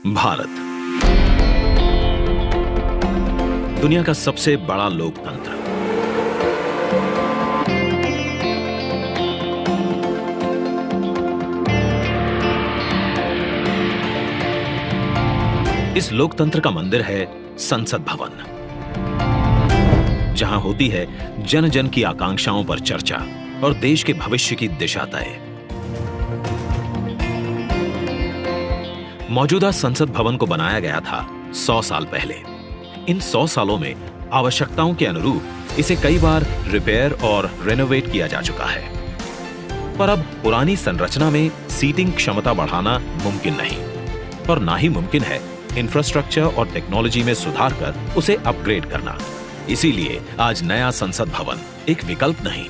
भारत दुनिया का सबसे बड़ा लोकतंत्र। इस लोकतंत्र का मंदिर है संसद भवन, जहां होती है जन जन की आकांक्षाओं पर चर्चा और देश के भविष्य की दिशा तय। मौजूदा संसद भवन को बनाया गया था 100 साल पहले। इन 100 सालों में आवश्यकताओं के अनुरूप इसे कई बार रिपेयर और रेनोवेट किया जा चुका है, पर अब पुरानी संरचना में सीटिंग क्षमता बढ़ाना मुमकिन नहीं और ना ही मुमकिन है इंफ्रास्ट्रक्चर और टेक्नोलॉजी में सुधार कर उसे अपग्रेड करना। इसीलिए आज नया संसद भवन एक विकल्प नहीं,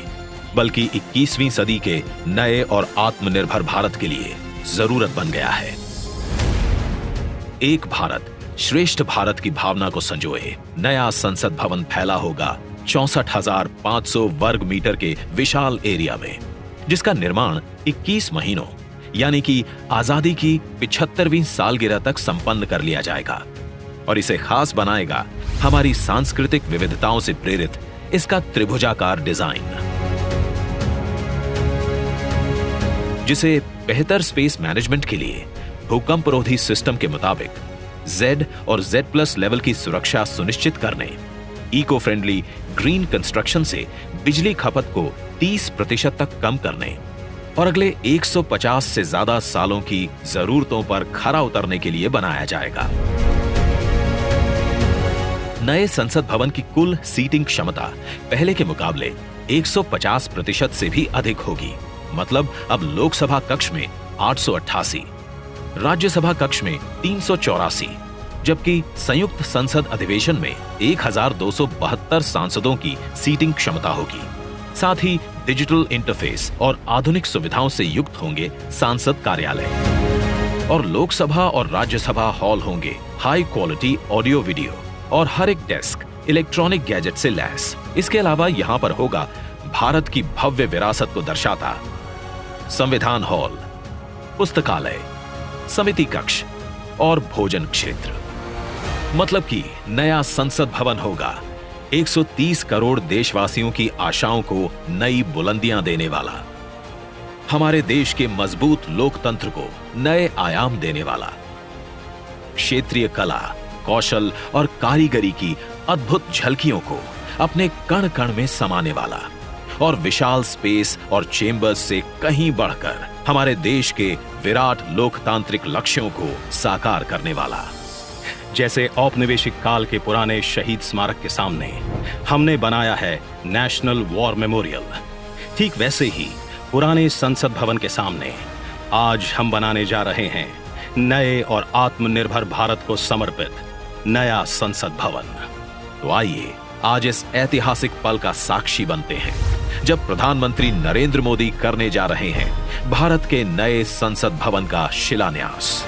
बल्कि 21वीं सदी के नए और आत्मनिर्भर भारत के लिए जरूरत बन गया है। एक भारत श्रेष्ठ भारत की भावना को संजोए नया संसद भवन फैला होगा 64,500 वर्ग मीटर के विशाल एरिया में, जिसका निर्माण 21 महीनों यानी कि आजादी की 75वीं सालगिरह तक संपन्न कर लिया जाएगा। और इसे खास बनाएगा हमारी सांस्कृतिक विविधताओं से प्रेरित इसका त्रिभुजाकार डिजाइन, जिसे बेहतर स्पेस मैनेजमेंट के लिए भूकंपरोधी सिस्टम के मुताबिक Z और Z+ लेवल की सुरक्षा सुनिश्चित करने, इको फ्रेंडली ग्रीन कंस्ट्रक्शन से बिजली खपत को 30% तक कम करने और अगले 150 से ज्यादा सालों की जरूरतों पर खरा उतरने के लिए बनाया जाएगा। नए संसद भवन की कुल सीटिंग क्षमता पहले के मुकाबले 150% से भी अधिक होगी। मतलब अब लोकसभा कक्ष में 888, राज्यसभा कक्ष में 384, जबकि संयुक्त संसद अधिवेशन में 1272 सांसदों की सीटिंग क्षमता होगी। साथ ही डिजिटल इंटरफेस और आधुनिक सुविधाओं से युक्त होंगे सांसद कार्यालय और लोकसभा और राज्यसभा हॉल होंगे हाई क्वालिटी ऑडियो वीडियो और हर एक डेस्क इलेक्ट्रॉनिक गैजेट से लैस। इसके अलावा यहां पर होगा भारत की भव्य विरासत को दर्शाता संविधान हॉल, पुस्तकालय, समिति कक्ष और भोजन क्षेत्र। मतलब कि नया संसद भवन होगा 130 करोड़ देशवासियों की आशाओं को नई बुलंदियां देने वाला, हमारे देश के मजबूत लोकतंत्र को नए आयाम देने वाला, क्षेत्रीय कला, कौशल और कारीगरी की अद्भुत झलकियों को अपने कण कण में समाने वाला और विशाल स्पेस और चेंबर्स से कहीं बढ़कर हमारे देश के विराट लोकतांत्रिक लक्ष्यों को साकार करने वाला। जैसे औपनिवेशिक काल के पुराने शहीद स्मारक के सामने हमने बनाया है नेशनल वॉर मेमोरियल, ठीक वैसे ही पुराने संसद भवन के सामने आज हम बनाने जा रहे हैं नए और आत्मनिर्भर भारत को समर्पित नया संसद भवन। तो आइए आज इस ऐतिहासिक पल का साक्षी बनते हैं, जब प्रधानमंत्री नरेंद्र मोदी करने जा रहे हैं भारत के नए संसद भवन का शिलान्यास।